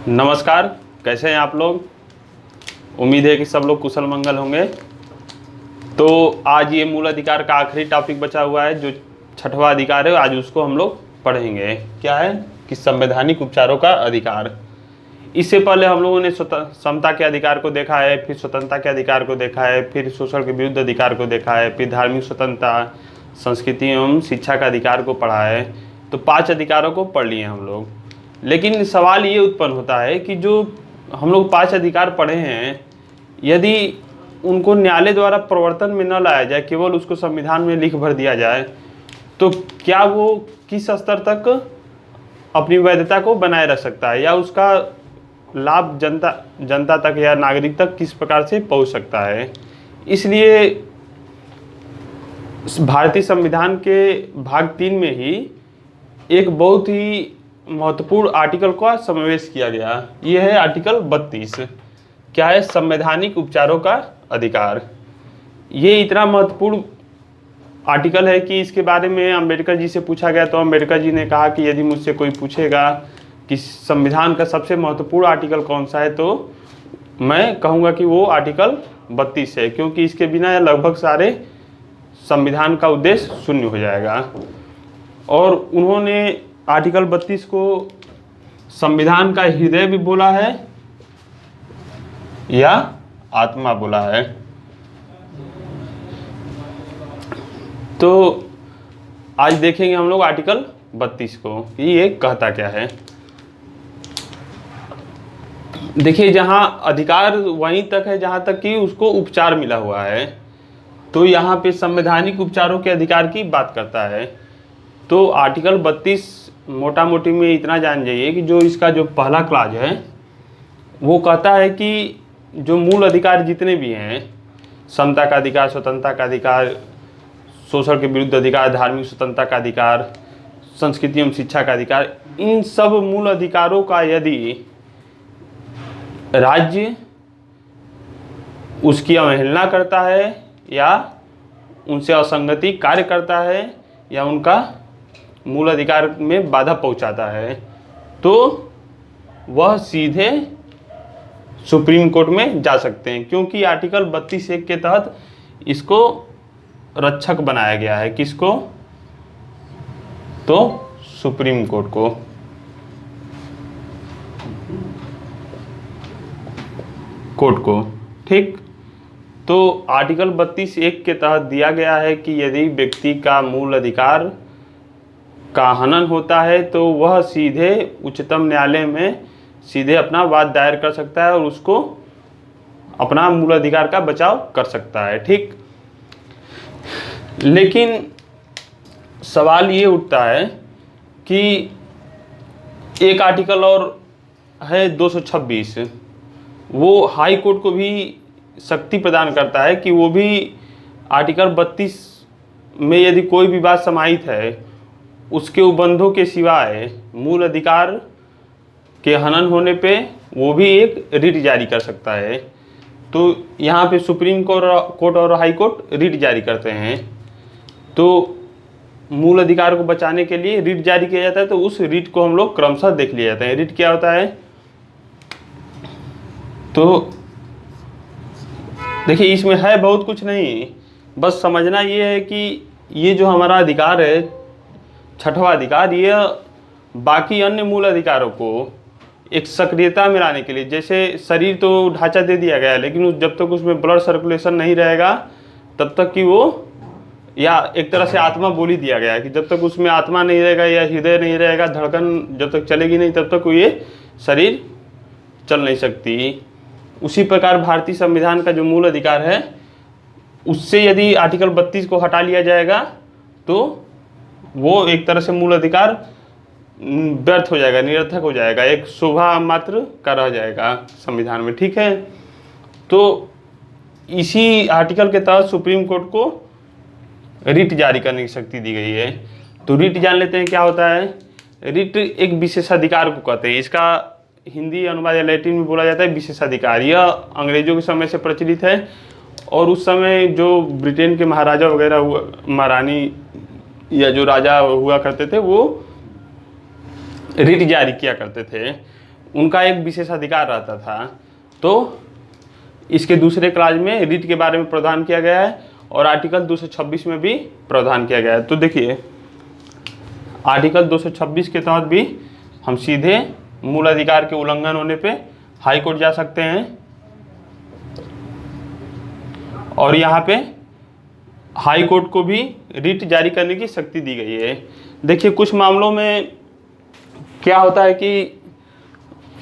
नमस्कार। कैसे हैं आप लोग। उम्मीद है कि सब लोग कुशल मंगल होंगे। तो आज ये मूल अधिकार का आखिरी टॉपिक बचा हुआ है, जो छठवां अधिकार है। आज उसको हम लोग पढ़ेंगे। क्या है कि संवैधानिक उपचारों का अधिकार। इससे पहले हम लोगों ने समता के अधिकार को देखा है, फिर स्वतंत्रता के अधिकार को देखा है, फिर शोषण के विरुद्ध अधिकार को देखा है, फिर धार्मिक स्वतंत्रता, संस्कृति एवं शिक्षा का अधिकार को पढ़ा है। तो 5 अधिकारों को पढ़ लिए हम लोग। लेकिन सवाल ये उत्पन्न होता है कि जो हम लोग 5 अधिकार पढ़े हैं, यदि उनको न्यायालय द्वारा प्रवर्तन में न लाया जाए, केवल उसको संविधान में लिख भर दिया जाए, तो क्या वो किस स्तर तक अपनी वैधता को बनाए रख सकता है, या उसका लाभ जनता तक या नागरिक तक किस प्रकार से पहुंच सकता है। इसलिए भारतीय संविधान के भाग 3 में ही एक बहुत ही महत्वपूर्ण आर्टिकल का समावेश किया गया। ये है आर्टिकल 32। क्या है? संवैधानिक उपचारों का अधिकार। ये इतना महत्वपूर्ण आर्टिकल है कि इसके बारे में अंबेडकर जी से पूछा गया, तो अंबेडकर जी ने कहा कि यदि मुझसे कोई पूछेगा कि संविधान का सबसे महत्वपूर्ण आर्टिकल कौन सा है, तो मैं कहूँगा कि वो आर्टिकल 32 है, क्योंकि इसके बिना लगभग सारे संविधान का उद्देश्य शून्य हो जाएगा। और उन्होंने आर्टिकल 32 को संविधान का हृदय भी बोला है या आत्मा बोला है। तो आज देखेंगे हम लोग आर्टिकल 32 को कि ये कहता क्या है। देखिए, जहां अधिकार वहीं तक है जहां तक कि उसको उपचार मिला हुआ है। तो यहाँ पे संवैधानिक उपचारों के अधिकार की बात करता है। तो आर्टिकल 32 मोटा मोटी में इतना जान जाइए कि जो इसका जो पहला क्लाज है वो कहता है कि जो मूल अधिकार जितने भी हैं, समता का अधिकार, स्वतंत्रता का अधिकार, शोषण के विरुद्ध अधिकार, धार्मिक स्वतंत्रता का अधिकार, संस्कृति एवं शिक्षा का अधिकार, इन सब मूल अधिकारों का यदि राज्य उसकी अवहेलना करता है या उनसे असंगति कार्य करता है या उनका मूल अधिकार में बाधा पहुंचाता है, तो वह सीधे सुप्रीम कोर्ट में जा सकते हैं। क्योंकि आर्टिकल 32(1) के तहत इसको रक्षक बनाया गया है। किसको? तो सुप्रीम कोर्ट को। ठीक। तो आर्टिकल 32(1) के तहत दिया गया है कि यदि व्यक्ति का मूल अधिकार का हनन होता है तो वह सीधे उच्चतम न्यायालय में सीधे अपना वाद दायर कर सकता है और उसको अपना मूल अधिकार का बचाव कर सकता है। ठीक। लेकिन सवाल ये उठता है कि एक आर्टिकल और है 226, वो हाई कोर्ट को भी शक्ति प्रदान करता है कि वो भी आर्टिकल 32 में यदि कोई भी बात समाहित है, उसके उपबंधों के सिवाय मूल अधिकार के हनन होने पे वो भी एक रिट जारी कर सकता है। तो यहाँ पे सुप्रीम कोर्ट और हाई कोर्ट रिट जारी करते हैं। तो मूल अधिकार को बचाने के लिए रिट जारी किया जाता है। तो उस रिट को हम लोग क्रमशः देख लिए जाते हैं। रिट क्या होता है? तो देखिए, इसमें है बहुत कुछ नहीं, बस समझना ये है कि ये जो हमारा अधिकार है, छठवां अधिकार, ये बाकी अन्य मूल अधिकारों को एक सक्रियता में लाने के लिए, जैसे शरीर तो ढांचा दे दिया गया है, लेकिन जब तक उसमें ब्लड सर्कुलेशन नहीं रहेगा तब तक कि वो, या एक तरह से आत्मा बोल ही दिया गया है कि जब तक उसमें आत्मा नहीं रहेगा या हृदय नहीं रहेगा, धड़कन जब तक चलेगी नहीं, तब तक ये शरीर चल नहीं सकती। उसी प्रकार भारतीय संविधान का जो मूल अधिकार है, उससे यदि आर्टिकल 32 को हटा लिया जाएगा तो वो एक तरह से मूल अधिकार व्यर्थ हो जाएगा, निरर्थक हो जाएगा, एक शोभा मात्र का रह जाएगा संविधान में। ठीक है। तो इसी आर्टिकल के तहत सुप्रीम कोर्ट को रिट जारी करने की शक्ति दी गई है। तो रिट जान लेते हैं क्या होता है। रिट एक विशेषाधिकार को कहते हैं। इसका हिंदी अनुवाद या लैटिन में बोला जाता है विशेषाधिकार। यह अंग्रेजों के समय से प्रचलित है और उस समय जो ब्रिटेन के महाराजा वगैरह हुआ, महारानी या जो राजा हुआ करते थे, वो रिट जारी किया करते थे। उनका एक विशेषाधिकार रहता था। तो इसके दूसरे क्लास में रिट के बारे में प्रावधान किया गया है और आर्टिकल 226 में भी प्रावधान किया गया है। तो देखिए आर्टिकल 226 के तहत भी हम सीधे मूल अधिकार के उल्लंघन होने पे हाई कोर्ट जा सकते हैं और यहाँ पे हाई कोर्ट को भी रिट जारी करने की शक्ति दी गई है। देखिए कुछ मामलों में क्या होता है कि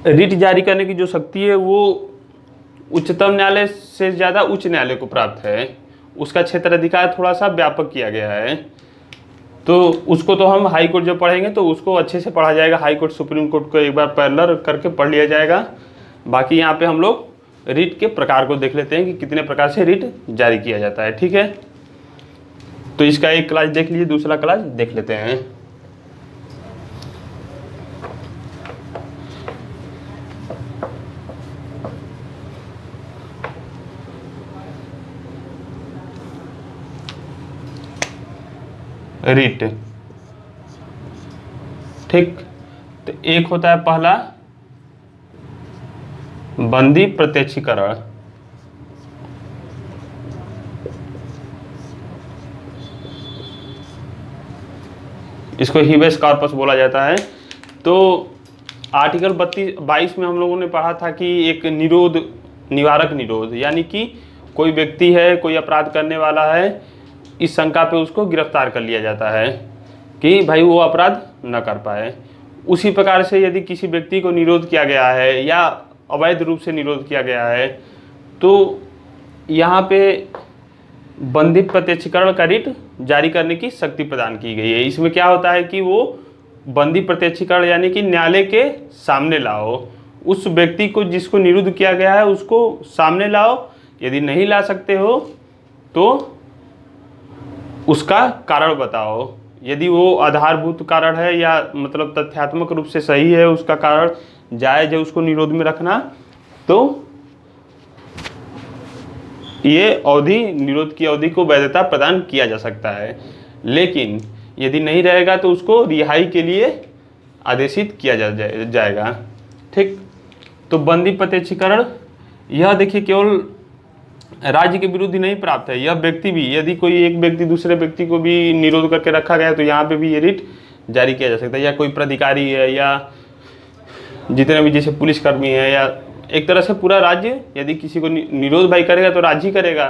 रिट जारी करने की जो शक्ति है वो उच्चतम न्यायालय से ज़्यादा उच्च न्यायालय को प्राप्त है। उसका क्षेत्राधिकार थोड़ा सा व्यापक किया गया है। तो उसको तो हम हाई कोर्ट जब पढ़ेंगे तो उसको अच्छे से पढ़ा जाएगा। हाई कोर्ट सुप्रीम कोर्ट को एक बार पैरेलल करके पढ़ लिया जाएगा। बाकी यहाँ पे हम लोग रिट के प्रकार को देख लेते हैं कि कितने प्रकार से रिट जारी किया जाता है। ठीक है, तो इसका एक क्लास देख लीजिए, दूसरा क्लास देख लेते हैं। रिट, ठीक, तो एक होता है पहला बंदी प्रत्यक्षीकरण। इसको हिबेस कॉर्पस बोला जाता है। तो आर्टिकल 22 में हम लोगों ने पढ़ा था कि एक निरोध, निवारक निरोध, यानी कि कोई व्यक्ति है, कोई अपराध करने वाला है, इस शंका पे उसको गिरफ्तार कर लिया जाता है कि भाई वो अपराध न कर पाए। उसी प्रकार से यदि किसी व्यक्ति को निरोध किया गया है या अवैध रूप से निरोध किया गया है तो यहाँ पे बंधित प्रत्यक्षीकरण का रिट जारी करने की शक्ति प्रदान की गई है। इसमें क्या होता है कि वो बंधित प्रत्यक्षीकरण यानी कि न्यायालय के सामने लाओ, उस व्यक्ति को जिसको निरुद्ध किया गया है उसको सामने लाओ। यदि नहीं ला सकते हो तो उसका कारण बताओ। यदि वो आधारभूत कारण है या मतलब तथ्यात्मक रूप से सही है, उसका कारण जायज़ है उसको निरोध में रखना, तो ये अवधि, निरोध की अवधि को वैधता प्रदान किया जा सकता है। लेकिन यदि नहीं रहेगा तो उसको रिहाई के लिए आदेशित किया जाएगा। ठीक, तो बंदी प्रत्यक्षीकरण यह देखिए केवल राज्य के विरुद्ध ही नहीं प्राप्त है, यह व्यक्ति भी, यदि कोई एक व्यक्ति दूसरे व्यक्ति को भी निरोध करके रखा गया है तो यहाँ पे भी ये रिट जारी किया जा सकता है। या कोई प्राधिकारी है या जितने भी जैसे पुलिसकर्मी है या एक तरह से पूरा राज्य यदि किसी को निरोध भाई करेगा तो राज्य ही करेगा।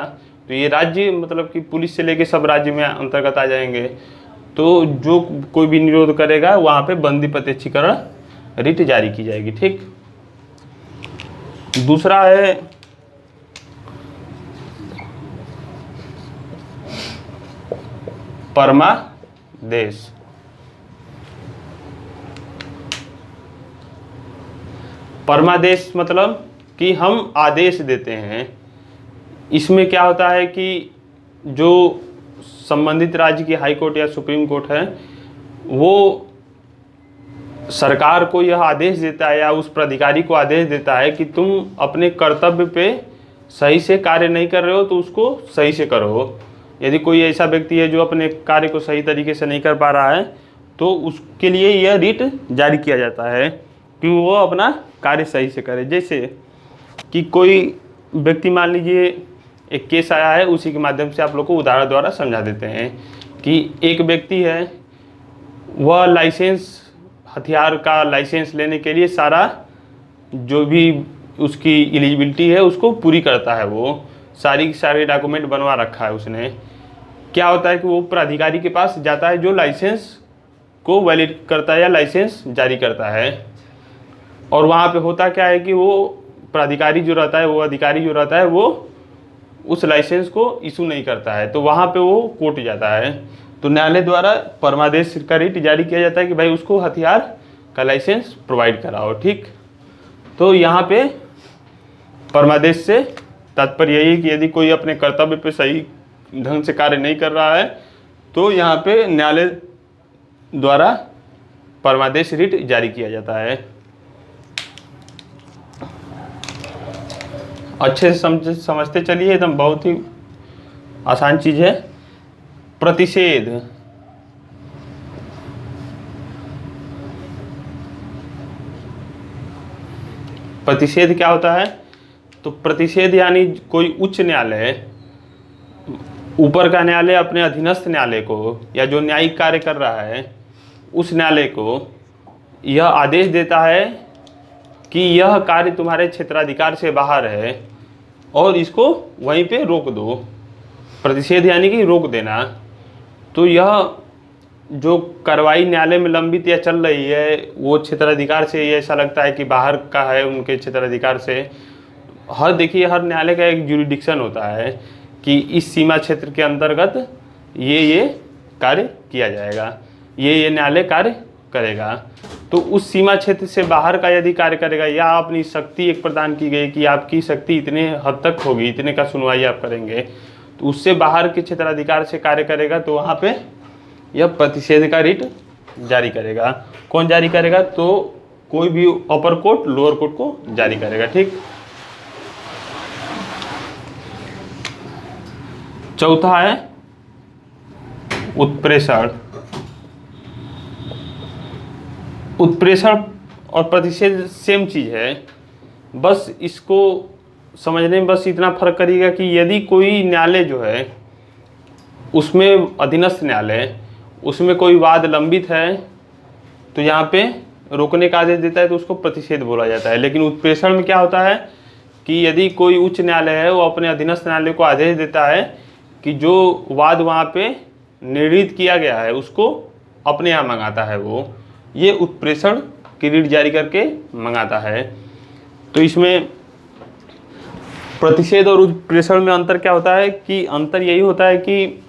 तो ये राज्य मतलब कि पुलिस से लेके सब राज्य में अंतर्गत आ जाएंगे। तो जो कोई भी निरोध करेगा वहाँ पे बंदी प्रत्यक्षीकरण रिट जारी की जाएगी। ठीक, दूसरा है परमादेश। परमादेश मतलब कि हम आदेश देते हैं। इसमें क्या होता है कि जो संबंधित राज्य की हाई कोर्ट या सुप्रीम कोर्ट है वो सरकार को यह आदेश देता है या उस प्राधिकारी को आदेश देता है कि तुम अपने कर्तव्य पे सही से कार्य नहीं कर रहे हो तो उसको सही से करो। यदि कोई ऐसा व्यक्ति है जो अपने कार्य को सही तरीके से नहीं कर पा रहा है तो उसके लिए यह रिट जारी किया जाता है कि वो अपना कार्य सही से करे। जैसे कि कोई व्यक्ति, मान लीजिए एक केस आया है, उसी के माध्यम से आप लोग को उदाहरण द्वारा समझा देते हैं कि एक व्यक्ति है, वह लाइसेंस, हथियार का लाइसेंस लेने के लिए सारा जो भी उसकी एलिजिबिलिटी है उसको पूरी करता है, वो सारे डॉक्यूमेंट बनवा रखा है उसने। क्या होता है कि वो प्राधिकारी के पास जाता है जो लाइसेंस को वैलिड करता है या लाइसेंस जारी करता है। और वहाँ पे होता क्या है कि वो प्राधिकारी जो रहता है, वो अधिकारी जो रहता है, वो उस लाइसेंस को इशू नहीं करता है, तो वहाँ पे वो कोर्ट जाता है। तो न्यायालय द्वारा परमादेश का रिट जारी किया जाता है कि भाई उसको हथियार का लाइसेंस प्रोवाइड कराओ। ठीक, तो यहाँ पे परमादेश से तात्पर्य यही है कि यदि कोई अपने कर्तव्य पे सही ढंग से कार्य नहीं कर रहा है तो यहाँ पे न्यायालय द्वारा परमादेश रिट जारी किया जाता है। अच्छे से समझते चलिए, एकदम बहुत ही आसान चीज़ है। प्रतिषेध, प्रतिषेध क्या होता है? तो प्रतिषेध यानी कोई उच्च न्यायालय, ऊपर का न्यायालय अपने अधीनस्थ न्यायालय को या जो न्यायिक कार्य कर रहा है उस न्यायालय को यह आदेश देता है कि यह कार्य तुम्हारे क्षेत्राधिकार से बाहर है और इसको वहीं पे रोक दो। प्रतिषेध यानी कि रोक देना। तो यह जो कार्रवाई न्यायालय में लंबित या चल रही है वो क्षेत्राधिकार से, ये ऐसा लगता है कि बाहर का है उनके क्षेत्राधिकार से। देखिए हर न्यायालय का एक ज्यूरिडिक्शन होता है कि इस सीमा क्षेत्र के अंतर्गत ये कार्य किया जाएगा, ये न्यायालय कार्य करेगा। तो उस सीमा क्षेत्र से बाहर का यदि कार्य करेगा या अपनी शक्ति एक प्रदान की गई कि आपकी शक्ति इतने हद तक होगी, इतने का सुनवाई आप करेंगे, तो उससे बाहर के क्षेत्राधिकार से कार्य करेगा तो वहाँ पे यह प्रतिषेध का रिट जारी करेगा। कौन जारी करेगा? तो कोई भी अपर कोर्ट लोअर कोर्ट को जारी करेगा। ठीक। चौथा है उत्प्रेषण। उत्प्रेषण और प्रतिषेध सेम चीज है, बस इसको समझने में बस इतना फर्क करिएगा कि यदि कोई न्यायालय जो है उसमें अधीनस्थ न्यायालय, उसमें कोई वाद लंबित है तो यहाँ पे रोकने का आदेश देता है तो उसको प्रतिषेध बोला जाता है। लेकिन उत्प्रेषण में क्या होता है कि यदि कोई उच्च न्यायालय है वो अपने अधीनस्थ न्यायालय को आदेश देता है कि जो वाद वहाँ पे निर्णीत किया गया है उसको अपने यहाँ मंगाता है, वो ये उत्प्रेषण की रीट जारी करके मंगाता है। तो इसमें प्रतिषेध और उत्प्रेषण में अंतर क्या होता है कि अंतर यही होता है कि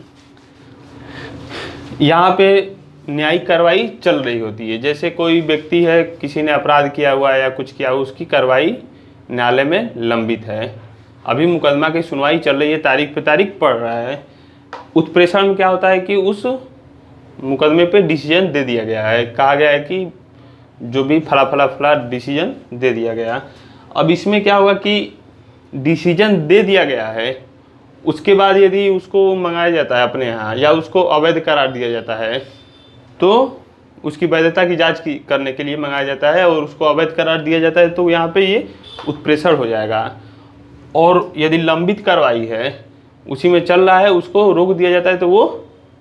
यहाँ पे न्यायिक कार्रवाई चल रही होती है। जैसे कोई व्यक्ति है, किसी ने अपराध किया हुआ है या कुछ किया हुआ, उसकी कार्रवाई न्यायालय में लंबित है, अभी मुकदमा की सुनवाई चल रही है, तारीख पे तारीख पड़ रहा है। उत्प्रेषण में क्या होता है कि उस मुकदमे पे डिसीजन दे दिया गया है, कहा गया है कि जो भी फला फला फला डिसीजन दे दिया गया। अब इसमें क्या होगा कि डिसीजन दे दिया गया है, उसके बाद यदि उसको मंगाया जाता है अपने यहाँ या उसको अवैध करार दिया जाता है तो उसकी वैधता की जांच करने के लिए मंगाया जाता है और उसको अवैध करार दिया जाता है तो यहाँ पे ये उत्प्रेषण हो जाएगा। और यदि लंबित कार्रवाई है, उसी में चल रहा है, उसको रोक दिया जाता है तो वो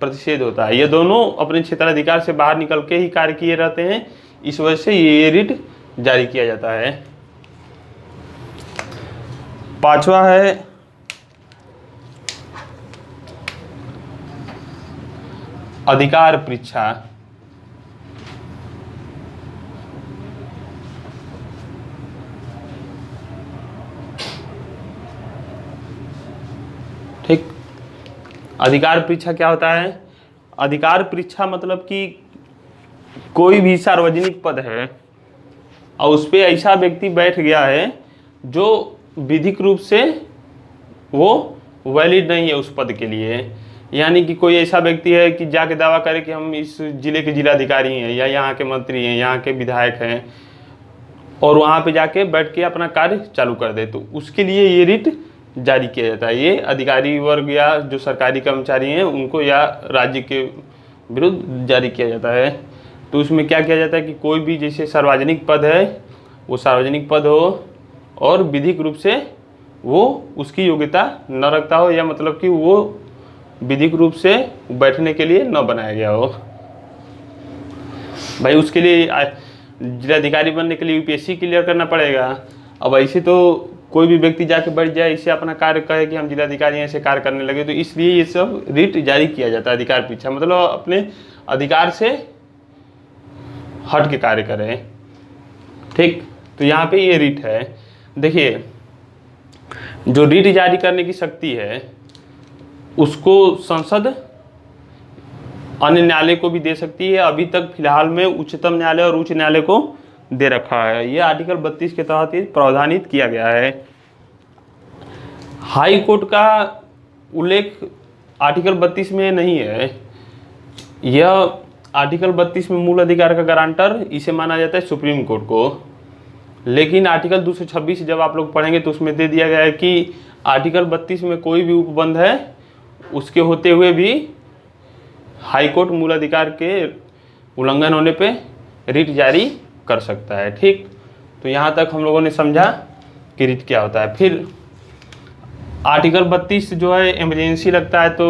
प्रतिषेध होता है। ये दोनों अपने क्षेत्राधिकार से बाहर निकल के ही कार्य किए रहते हैं, इस वजह से ये रिट जारी किया जाता है। पांचवा है अधिकार परीक्षा। ठीक। अधिकार परीक्षा क्या होता है? अधिकार परीक्षा मतलब कि कोई भी सार्वजनिक पद है और उस पर ऐसा व्यक्ति बैठ गया है जो विधिक रूप से वो वैलिड नहीं है उस पद के लिए। यानी कि कोई ऐसा व्यक्ति है कि जाके दावा करे कि हम इस जिले के जिलाधिकारी हैं या यहाँ के मंत्री हैं, यहाँ के विधायक हैं, और वहाँ पे जाके बैठ के अपना कार्य चालू कर दे, तो उसके लिए ये रिट जारी किया जाता है। ये अधिकारी वर्ग या जो सरकारी कर्मचारी हैं उनको या राज्य के विरुद्ध जारी किया जाता है। तो उसमें क्या किया जाता है कि कोई भी जैसे सार्वजनिक पद है वो सार्वजनिक पद हो और विधिक रूप से वो उसकी योग्यता न रखता हो, या मतलब कि वो विधिक रूप से बैठने के लिए न बनाया गया हो। भाई उसके लिए जिलाधिकारी बनने के लिए यूपीएससी क्लियर करना पड़ेगा। अब ऐसे तो कोई भी व्यक्ति जाके बैठ जाए, इसे अपना कार्य कहे कि हम जिलाधिकारी ऐसे कार्य करने लगे, तो इसलिए ये सब रिट जारी किया जाता है। अधिकार परीक्षा मतलब अपने अधिकार से हट के कार्य करें। ठीक। तो यहाँ पे ये रिट है। देखिए जो रिट जारी करने की शक्ति है उसको संसद अन्य न्यायालय को भी दे सकती है। अभी तक फिलहाल में उच्चतम न्यायालय और उच्च न्यायालय को दे रखा है। ये आर्टिकल 32 के तहत ही प्रावधानित किया गया है। हाई कोर्ट का उल्लेख आर्टिकल 32 में नहीं है। यह आर्टिकल 32 में मूल अधिकार का गारंटर इसे माना जाता है सुप्रीम कोर्ट को। लेकिन आर्टिकल 226 जब आप लोग पढ़ेंगे तो उसमें दे दिया गया है कि आर्टिकल 32 में कोई भी उपबंध है उसके होते हुए भी हाई कोर्ट मूल अधिकार के उल्लंघन होने पे रिट जारी कर सकता है। ठीक। तो यहाँ तक हम लोगों ने समझा कि रिट क्या होता है। फिर आर्टिकल 32 जो है इमरजेंसी लगता है तो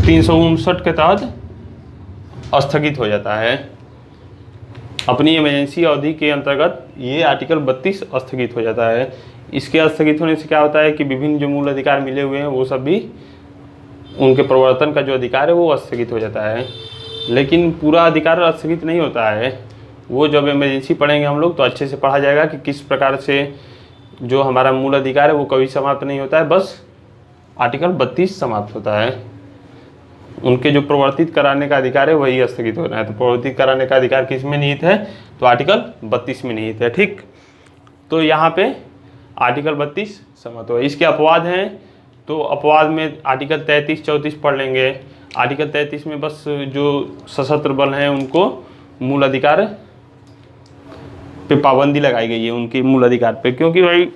359 के तहत स्थगित हो जाता है। अपनी इमरजेंसी अवधि के अंतर्गत ये आर्टिकल 32 स्थगित हो जाता है। इसके स्थगित होने से क्या होता है कि विभिन्न जो मूल अधिकार मिले हुए हैं वो सब भी, उनके प्रवर्तन का जो अधिकार है वो स्थगित हो जाता है। लेकिन पूरा अधिकार स्थगित नहीं होता है, वो जब इमरजेंसी पढ़ेंगे हम लोग तो अच्छे से पढ़ा जाएगा कि किस प्रकार से जो हमारा मूल अधिकार है वो कभी समाप्त नहीं होता है, बस आर्टिकल 32 समाप्त होता है। उनके जो प्रवर्तित कराने का अधिकार है वही स्थगित होना है। तो प्रवर्तित कराने का अधिकार किस में निहित है? तो आर्टिकल 32 में निहित है। ठीक, तो यहाँ पे आर्टिकल 32 समाप्त हुआ। इसके अपवाद हैं, तो अपवाद में आर्टिकल 33, 34 पढ़ लेंगे। आर्टिकल 33 में बस जो सशस्त्र बल हैं उनको मूल अधिकार पे पाबंदी लगाई गई है, उनके मूल अधिकार पे, क्योंकि भाई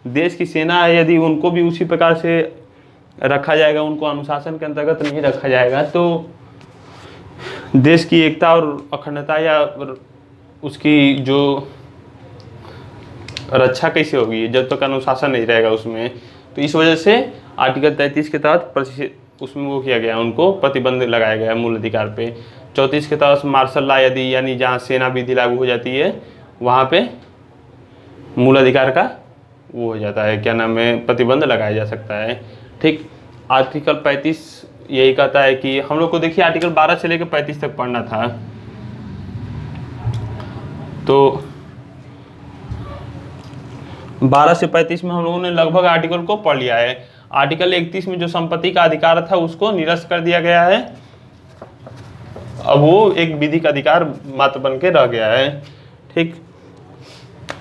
देश की सेना है, यदि उनको भी उसी प्रकार से रखा जाएगा, उनको अनुशासन के अंतर्गत नहीं रखा जाएगा तो देश की एकता और अखंडता या उसकी जो रक्षा कैसे होगी जब तक अनुशासन नहीं रहेगा उसमें। तो इस वजह से आर्टिकल 33 के तहत उसमें वो किया गया, उनको प्रतिबंध लगाया गया मूल अधिकार पे। 34 के तहत मार्शल लॉ यदि यानी जहाँ सेना विधि लागू हो जाती है वहाँ पे मूल अधिकार का वो हो जाता है, क्या नाम है, प्रतिबंध लगाया जा सकता है। ठीक, आर्टिकल 35 यही कहता है कि हम लोग को देखिए आर्टिकल 12 से लेकर 35 तक पढ़ना था, तो 12 से 35 में हम लोगों ने लगभग आर्टिकल को पढ़ लिया है। आर्टिकल 31 में जो संपत्ति का अधिकार था उसको निरस्त कर दिया गया है, अब वो एक विधिक अधिकार मात्र बन के रह गया है। ठीक,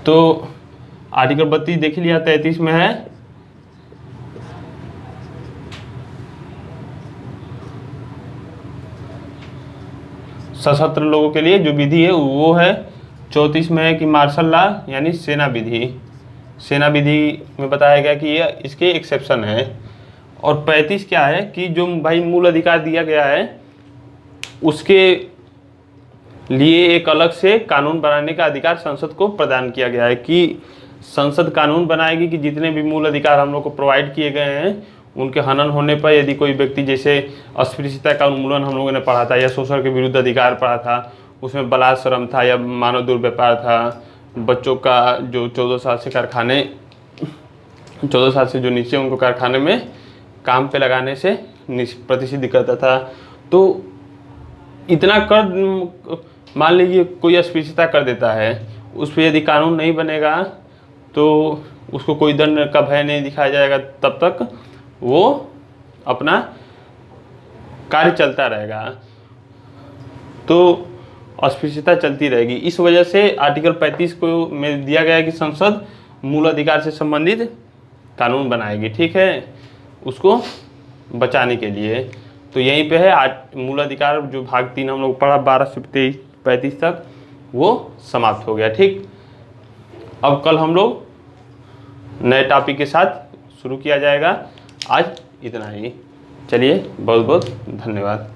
तो आर्टिकल 32 देख लिया, 33 में है सशस्त्र लोगों के लिए जो विधि है वो है। 34 में है कि मार्शल लॉ यानी सेना विधि, सेना विधि में बताया गया कि ये इसके एक्सेप्शन है। और 35 क्या है कि जो भाई मूल अधिकार दिया गया है उसके लिए एक अलग से कानून बनाने का अधिकार संसद को प्रदान किया गया है, कि संसद कानून बनाएगी कि जितने भी मूल अधिकार हम लोग को प्रोवाइड किए गए हैं उनके हनन होने पर यदि कोई व्यक्ति, जैसे अस्पृश्यता का उन्मूलन हम लोगों ने पढ़ा था, या शोषण के विरुद्ध अधिकार पढ़ा था, उसमें बलात्श्रम था या मानव दुर्व्यापार था, बच्चों का जो 14 साल से कारखाने 14 साल से जो नीचे उनको कारखाने में काम पे लगाने से प्रतिषिद्ध करता था। तो इतना कर मान लीजिए कोई अस्पृश्यता कर देता है, उस पर यदि कानून नहीं बनेगा तो उसको कोई दंड का भय नहीं दिखाया जाएगा, तब तक वो अपना कार्य चलता रहेगा, तो अस्पृश्यता चलती रहेगी। इस वजह से आर्टिकल 35 को में दिया गया है कि संसद मूल अधिकार से संबंधित कानून बनाएगी, ठीक है, उसको बचाने के लिए। तो यहीं पे है मूल अधिकार जो भाग 3 हम लोग पढ़ा 12 से 35 तक वो समाप्त हो गया। ठीक, अब कल हम लोग नए टॉपिक के साथ शुरू किया जाएगा। आज इतना ही, चलिए बहुत बहुत धन्यवाद।